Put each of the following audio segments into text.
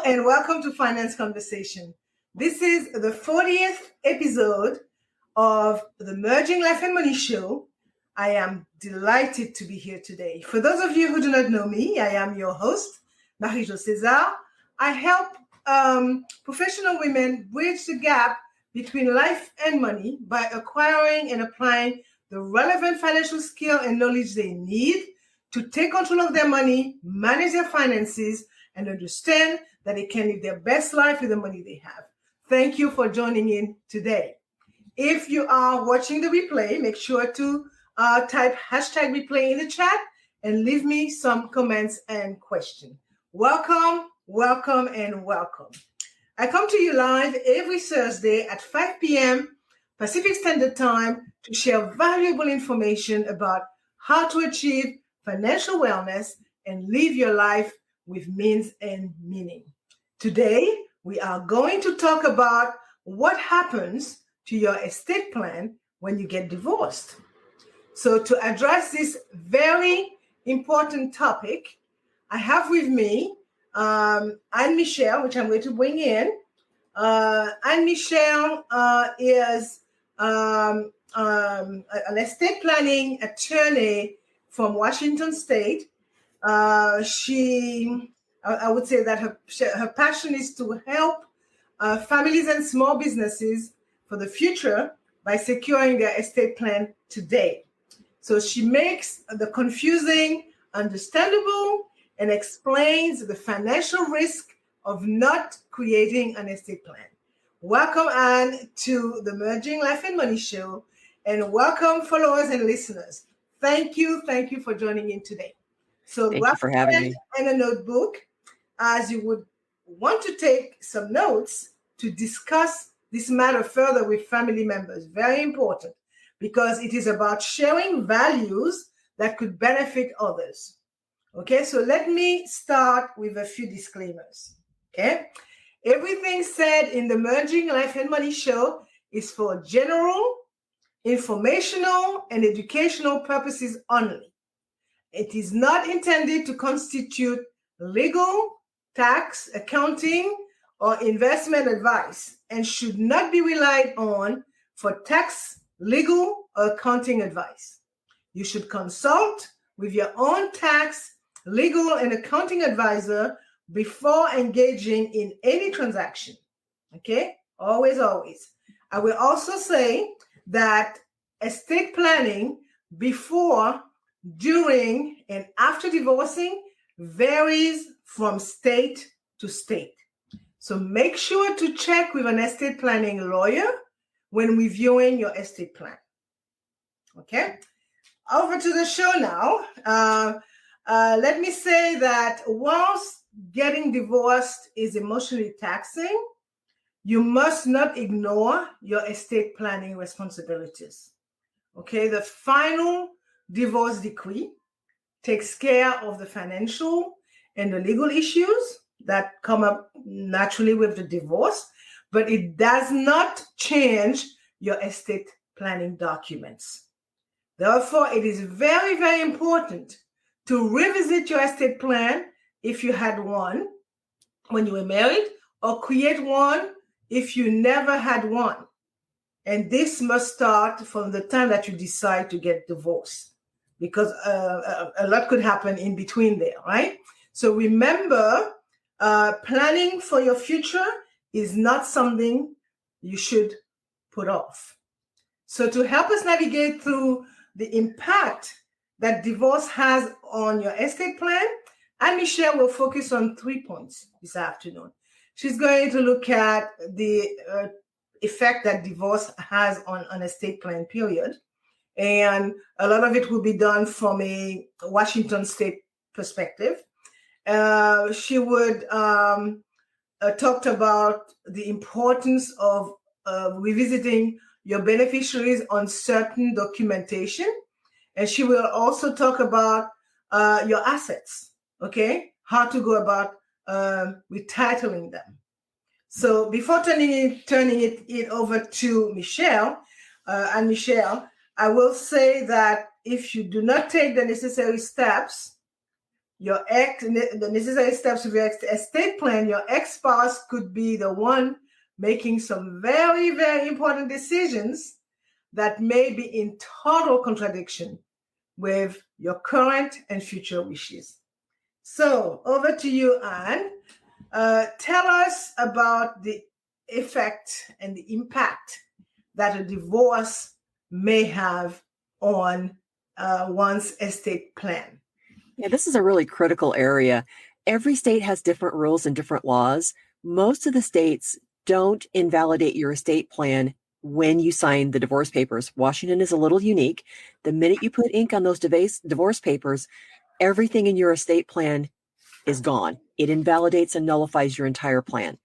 and welcome to Finance Conversation. This is the 40th episode of the Merging Life and Money Show. I am delighted to be here today. For those of you who do not know me, I am your host, Marie-Jo César. I help professional women bridge the gap between life and money by acquiring and applying the relevant financial skill and knowledge they need to take control of their money, manage their finances, and understand that they can live their best life with the money they have. Thank you for joining in today. If you are watching the replay, make sure to type hashtag replay in the chat and leave me some comments and questions. Welcome, welcome, and welcome. I come to you live every Thursday at 5 p.m. Pacific Standard Time to share valuable information about how to achieve financial wellness and live your life with means and meaning. Today, we are going to talk about what happens to your estate plan when you get divorced. So to address this very important topic, I have with me Anne Michelle, which I'm going to bring in. Anne Michelle is an estate planning attorney from Washington State. I would say that her passion is to help families and small businesses for the future by securing their estate plan today. So she makes the confusing understandable and explains the financial risk of not creating an estate plan. Welcome, Anne, to the Merging Life and Money Show, and welcome followers and listeners. Thank you for joining in today. So Thank you for having me. And a notebook, as you would want to take some notes to discuss this matter further with family members. Very important, because it is about sharing values that could benefit others. Okay, so let me start with a few disclaimers. Okay, everything said in the Merging Life and Money Show is for general, informational, and educational purposes only. It is not intended to constitute legal, tax, accounting, or investment advice and should not be relied on for tax, legal, or accounting advice. You should consult with your own tax, legal, and accounting advisor before engaging in any transaction. Okay? Always. I will also say that estate planning before, during, and after divorcing varies from state to state. So make sure to check with an estate planning lawyer when reviewing your estate plan. Okay? Over to the show now. Let me say that whilst getting divorced is emotionally taxing, you must not ignore your estate planning responsibilities. Okay? The final divorce decree takes care of the financial and the legal issues that come up naturally with the divorce, but it does not change your estate planning documents. Therefore, it is very, very important to revisit your estate plan if you had one when you were married, or create one if you never had one. And this must start from the time that you decide to get divorced, because a lot could happen in between there, right? So remember, planning for your future is not something you should put off. So to help us navigate through the impact that divorce has on your estate plan, Anne Michelle will focus on 3 points this afternoon. She's going to look at the effect that divorce has on an estate plan, period. And a lot of it will be done from a Washington State perspective. She would talk about the importance of revisiting your beneficiaries on certain documentation. And she will also talk about your assets, okay? How to go about retitling them. So before turning it over to Michelle, and Michelle, I will say that if you do not take the necessary steps your ex, the necessary steps of your estate plan, your ex-spouse could be the one making some very, very important decisions that may be in total contradiction with your current and future wishes. So over to you, Anne. Tell us about the effect and the impact that a divorce may have on one's estate plan. Yeah, this is a really critical area. Every state has different rules and different laws. Most of the states don't invalidate your estate plan when you sign the divorce papers. Washington is a little unique. The minute you put ink on those divorce papers, everything in your estate plan is gone. It invalidates and nullifies your entire plan.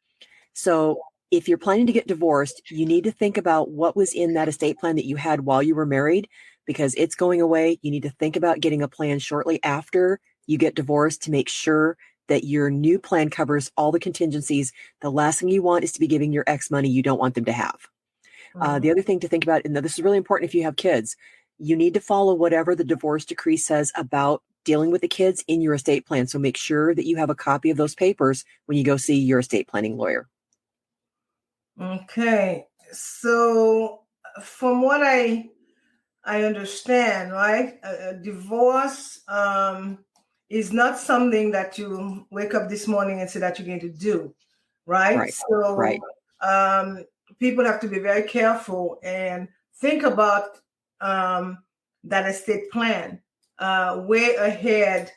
So if you're planning to get divorced, you need to think about what was in that estate plan that you had while you were married, because it's going away. You need to think about getting a plan shortly after you get divorced to make sure that your new plan covers all the contingencies. The last thing you want is to be giving your ex money you don't want them to have. The other thing to think about, and this is really important if you have kids, you need to follow whatever the divorce decree says about dealing with the kids in your estate plan. So make sure that you have a copy of those papers when you go see your estate planning lawyer. Okay. So from what I understand, right, a divorce is not something that you wake up this morning and say that you're going to do, right? Right. So Right. People have to be very careful and think about that estate plan way ahead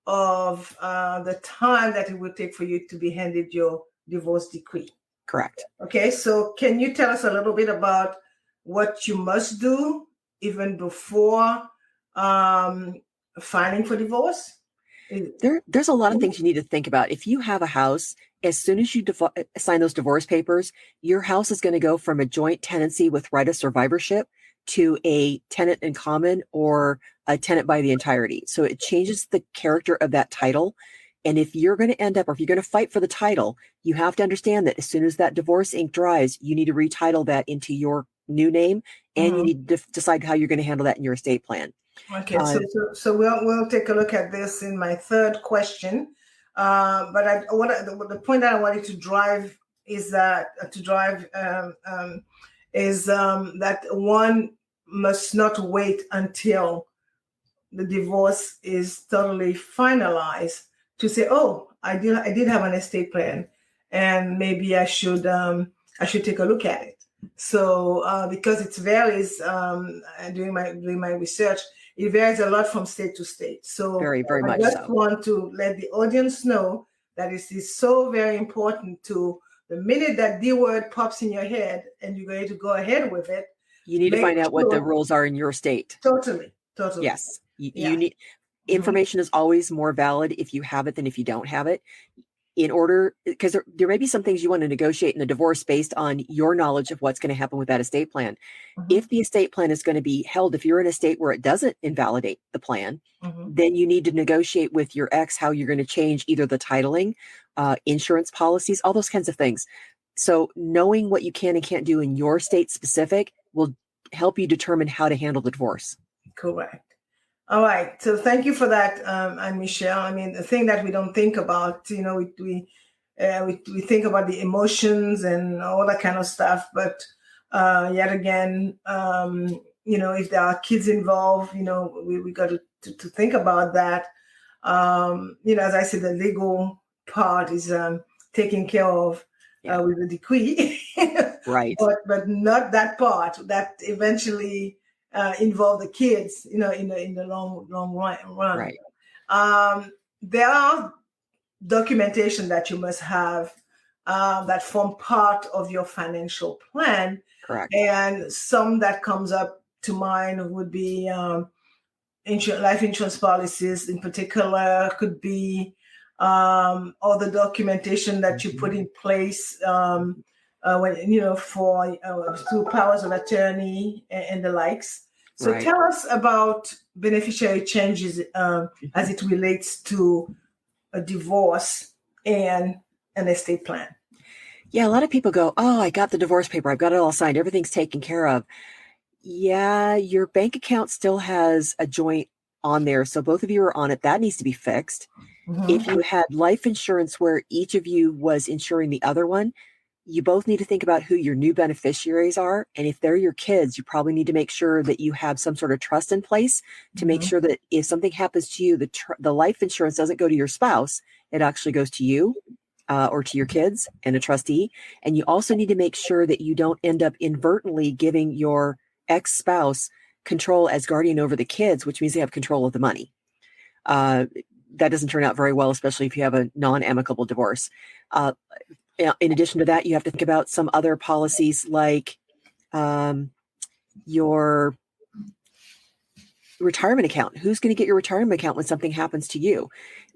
of the time that it would take for you to be handed your divorce decree. Correct. Okay, so can you tell us a little bit about what you must do even before filing for divorce? There's a lot of things you need to think about. If you have a house, as soon as you sign those divorce papers, your house is going to go from a joint tenancy with right of survivorship to a tenant in common or a tenant by the entirety. So it changes the character of that title. And if you're going to end up, or if you're going to fight for the title, you have to understand that as soon as that divorce ink dries, you need to retitle that into your new name, and you need to decide how you're going to handle that in your estate plan. Okay, so we'll take a look at this in my third question. But the point that I wanted to drive is that that one must not wait until the divorce is totally finalized to say, oh, I did have an estate plan, and maybe I should take a look at it. So because it varies, doing my research, it varies a lot from state to state. So very, very much I just so. want to let the audience know that it is so very important to, the minute that D word pops in your head and you're going to go ahead with it, you need to find out what the rules are in your state. Totally. Yes. You need information is always more valid if you have it than if you don't have it. In order, because there may be some things you want to negotiate in the divorce based on your knowledge of what's going to happen with that estate plan. If the estate plan is going to be held, if you're in a state where it doesn't invalidate the plan, then you need to negotiate with your ex how you're going to change either the titling, insurance policies, all those kinds of things. So knowing what you can and can't do in your state specific will help you determine how to handle the divorce. Correct. All right. So thank you for that, and Michelle. I mean, the thing that we don't think about, we think about the emotions and all that kind of stuff. But yet again, if there are kids involved, we got to think about that. As I said, the legal part is taken care of with the decree, right? But not that part that eventually involve the kids, in the long run. Right. There are documentation that you must have that form part of your financial plan. Correct. And some that comes up to mind would be life insurance policies in particular, could be all the documentation that you put in place for through powers of attorney and the likes. So tell us about beneficiary changes as it relates to a divorce and an estate plan. Yeah, a lot of people go, oh, I got the divorce paper. I've got it all signed. Everything's taken care of. Yeah, your bank account still has a joint on there. So both of you are on it. That needs to be fixed. If you had life insurance where each of you was insuring the other one, you both need to think about who your new beneficiaries are. And if they're your kids, you probably need to make sure that you have some sort of trust in place to make sure that if something happens to you, the life insurance doesn't go to your spouse. It actually goes to you or to your kids and a trustee. And you also need to make sure that you don't end up inadvertently giving your ex-spouse control as guardian over the kids, which means they have control of the money. That doesn't turn out very well, especially if you have a non-amicable divorce. In addition to that, you have to think about some other policies like your retirement account. Who's going to get your retirement account when something happens to you?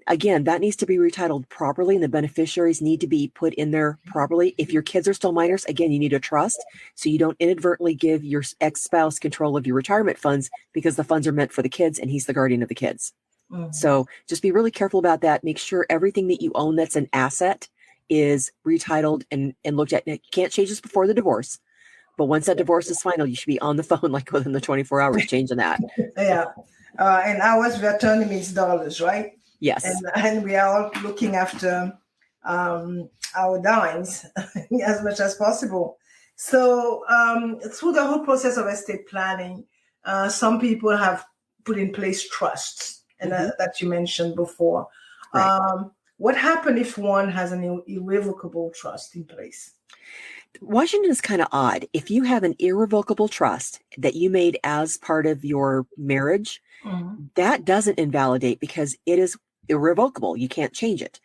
Again, that needs to be retitled properly, and the beneficiaries need to be put in there properly. If your kids are still minors, again, you need a trust so you don't inadvertently give your ex-spouse control of your retirement funds because the funds are meant for the kids and he's the guardian of the kids. So just be really careful about that. Make sure everything that you own that's an asset is retitled and looked at. You can't change this before the divorce, but once that divorce is final, you should be on the phone like within the 24 hours changing that. Yeah. And ours, we are turning these dollars, right? Yes. And we are all looking after our dimes as much as possible. So through the whole process of estate planning, some people have put in place trusts, and that you mentioned before. Right. What happens if one has an irrevocable trust in place? Washington is kind of odd. If you have an irrevocable trust that you made as part of your marriage, that doesn't invalidate because it is irrevocable. You can't change it.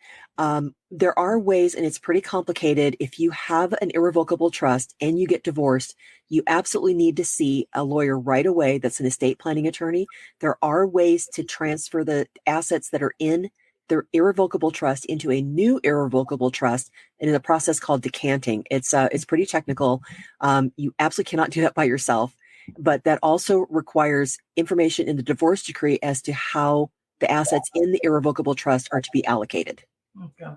There are ways, and it's pretty complicated. If you have an irrevocable trust and you get divorced, you absolutely need to see a lawyer right away that's an estate planning attorney. There are ways to transfer the assets that are in their irrevocable trust into a new irrevocable trust, and in a process called decanting. It's pretty technical. You absolutely cannot do that by yourself, but that also requires information in the divorce decree as to how the assets in the irrevocable trust are to be allocated. Okay.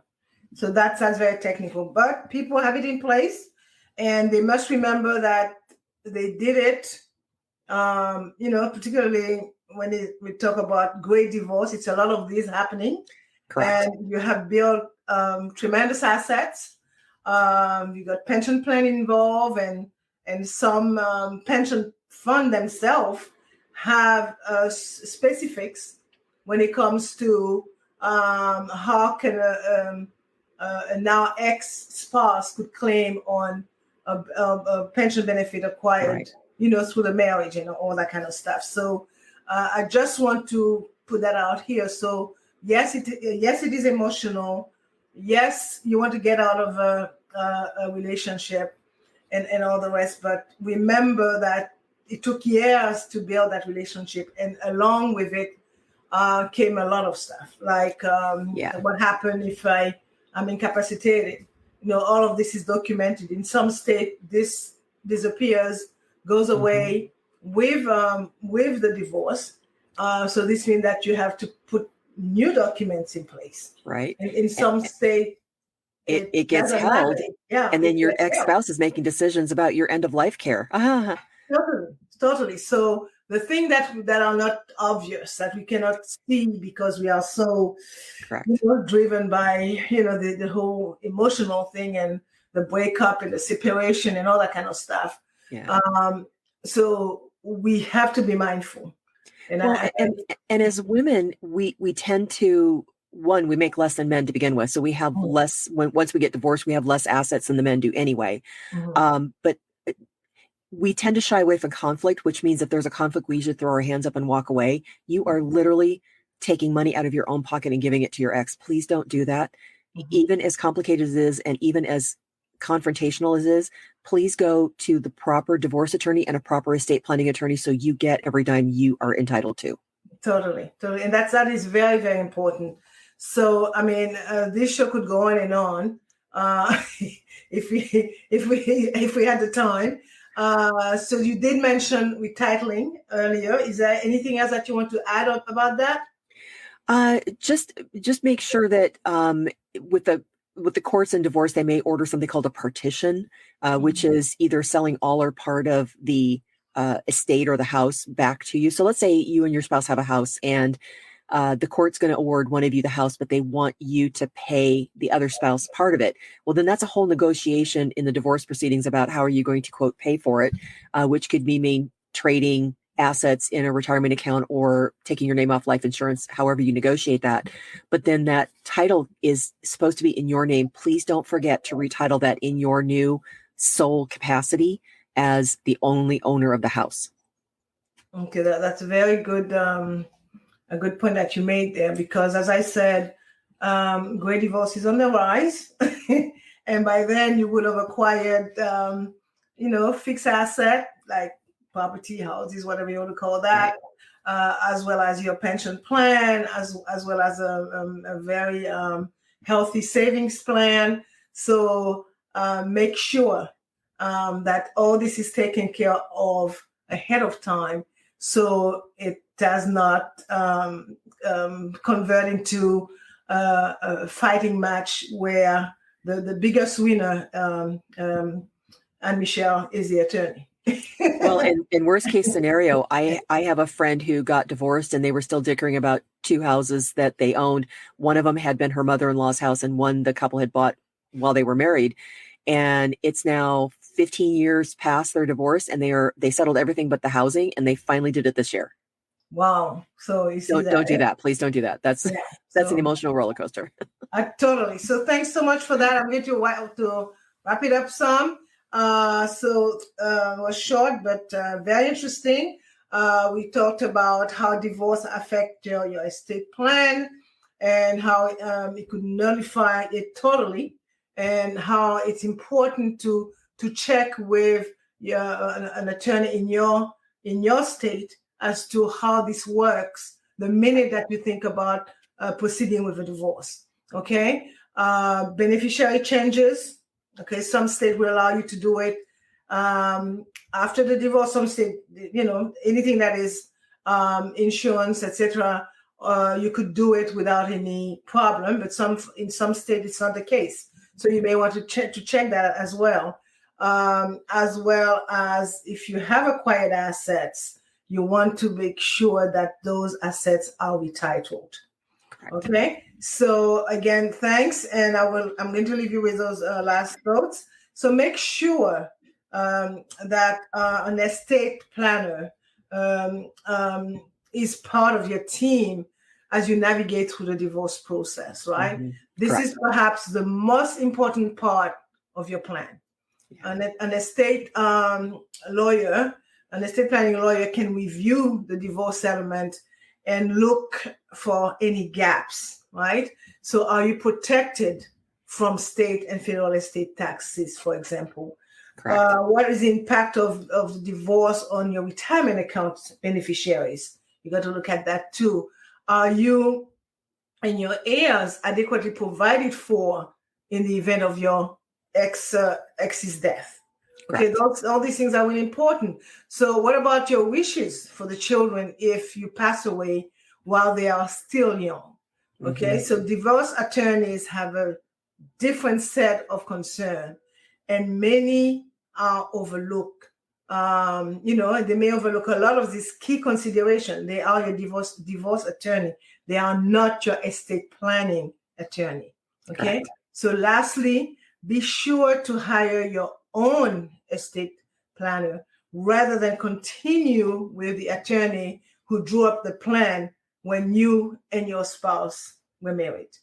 So that sounds very technical, but people have it in place, and they must remember that they did it, particularly when we talk about great divorce, it's a lot of these happening. Correct. And you have built tremendous assets. You got pension plan involved, and some pension fund themselves have specifics when it comes to how can a now ex-spouse could claim on a pension benefit acquired, through the marriage and all that kind of stuff. So I just want to put that out here. So yes, it is emotional. Yes, you want to get out of a relationship and all the rest, but remember that it took years to build that relationship, and along with it came a lot of stuff, like what happened if I'm incapacitated. All of this is documented. In some state, this disappears, goes away with the divorce. So this means that you have to put new documents in place. Right. And in some state, it gets held. And then your ex-spouse is making decisions about your end of life care. Totally. So the thing that are not obvious, that we cannot see because we are so driven by the whole emotional thing and the breakup and the separation and all that kind of stuff. So we have to be mindful. And as women, we tend to, we make less than men to begin with. So we have less, once we get divorced, we have less assets than the men do anyway. But we tend to shy away from conflict, which means if there's a conflict, we usually throw our hands up and walk away. You are literally taking money out of your own pocket and giving it to your ex. Please don't do that. Even as complicated as it is, and even as confrontational as it is, please go to the proper divorce attorney and a proper estate planning attorney so you get every dime you are entitled to. Totally. And that is very, very important. So, I mean, this show could go on and on if we had the time. So you did mention retitling earlier. Is there anything else that you want to add about that? Just make sure that with the courts and divorce, they may order something called a partition, which is either selling all or part of the estate or the house back to you. So let's say you and your spouse have a house, and the court's going to award one of you the house, but they want you to pay the other spouse part of it. Well, then that's a whole negotiation in the divorce proceedings about how are you going to, quote, pay for it, which could mean trading assets in a retirement account or taking your name off life insurance, however you negotiate that. But then that title is supposed to be in your name. Please don't forget to retitle that in your new sole capacity as the only owner of the house. Okay, that's a very good a good point that you made there, because as I said, great divorce is on the rise. And by then you would have acquired, fixed asset like property, houses, whatever you want to call that, as well as your pension plan, as well as a very healthy savings plan. So make sure that all this is taken care of ahead of time, so it does not convert into a fighting match where the biggest winner, and Michelle, is the attorney. Well, in worst case scenario, I have a friend who got divorced and they were still dickering about two houses that they owned. One of them had been her mother-in-law's house, and one the couple had bought while they were married. And it's now 15 years past their divorce, and they settled everything but the housing, and they finally did it this year. Wow. So you see don't do that. Please don't do that. That's an emotional roller coaster. Totally. So thanks so much for that. I'm going to wrap it up some. It was short, but very interesting. We talked about how divorce affects your estate plan and how it could nullify it totally, and how it's important to check with an attorney in your state as to how this works the minute that you think about proceeding with a divorce. Okay. Beneficiary changes. Okay, some state will allow you to do it after the divorce. Some state, anything that is insurance, etc., you could do it without any problem. But in some states, it's not the case. So you may want to check that as well. As well as if you have acquired assets, you want to make sure that those assets are retitled. Correct. Okay. So again, thanks, and I'm going to leave you with those last thoughts. So make sure that an estate planner is part of your team as you navigate through the divorce process, right? Mm-hmm. This Correct. Is perhaps the most important part of your plan. Yeah. An estate lawyer, an estate planning lawyer can review the divorce settlement and look for any gaps, right? So are you protected from state and federal estate taxes, for example? What is the impact of the divorce on your retirement account beneficiaries? You got to look at that too. Are you and your heirs adequately provided for in the event of your ex's death? Okay, all these things are really important. So what about your wishes for the children if you pass away while they are still young? Okay, mm-hmm. So divorce attorneys have a different set of concern, and many are overlooked. They may overlook a lot of these key considerations. They are your divorce attorney. They are not your estate planning attorney. Okay. Correct. So lastly, be sure to hire your own estate planner rather than continue with the attorney who drew up the plan when you and your spouse were married.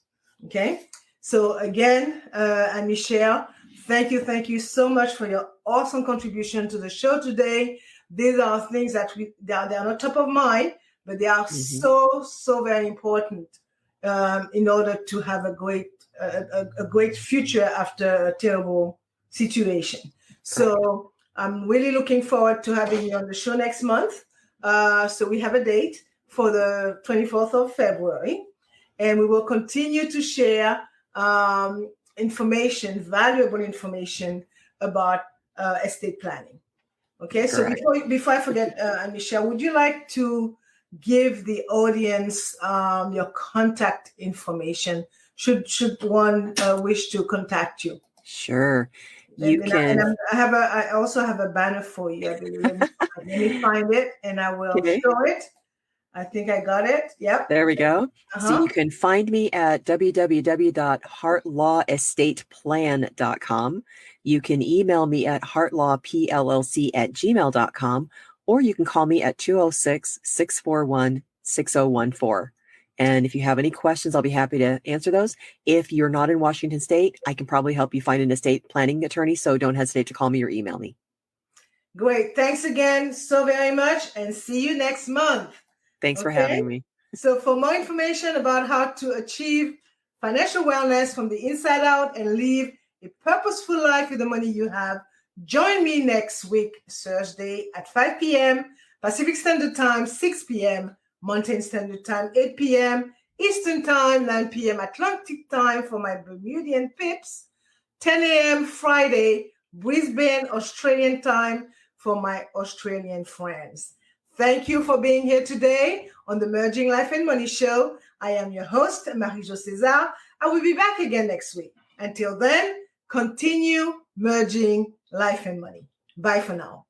Okay. So again, and Michelle, thank you so much for your awesome contribution to the show today. These are things that they are not top of mind, but they are mm-hmm. so very important in order to have a great future after a terrible situation. So I'm really looking forward to having you on the show next month. So we have a date for the 24th of February, and we will continue to share valuable information about estate planning. Okay, so before I forget, Michelle, would you like to give the audience your contact information should one wish to contact you? Sure. I also have a banner for you. Let me find it, and I will show it. I think I got it. Yep. There we go. Uh-huh. So you can find me at www.heartlawestateplan.com. You can email me at heartlawpllc@gmail.com, or you can call me at 206-641-6014. And if you have any questions, I'll be happy to answer those. If you're not in Washington State, I can probably help you find an estate planning attorney, so don't hesitate to call me or email me. Great. Thanks again so very much, and see you next month. Thanks for having me. So for more information about how to achieve financial wellness from the inside out and live a purposeful life with the money you have, join me next week, Thursday at 5 p.m. Pacific Standard Time, 6 p.m. Mountain Standard Time, 8 p.m. Eastern Time, 9 p.m. Atlantic Time for my Bermudian pips, 10 a.m. Friday, Brisbane, Australian Time for my Australian friends. Thank you for being here today on the Merging Life and Money Show. I am your host, Marie-Jo César. I will be back again next week. Until then, continue merging life and money. Bye for now.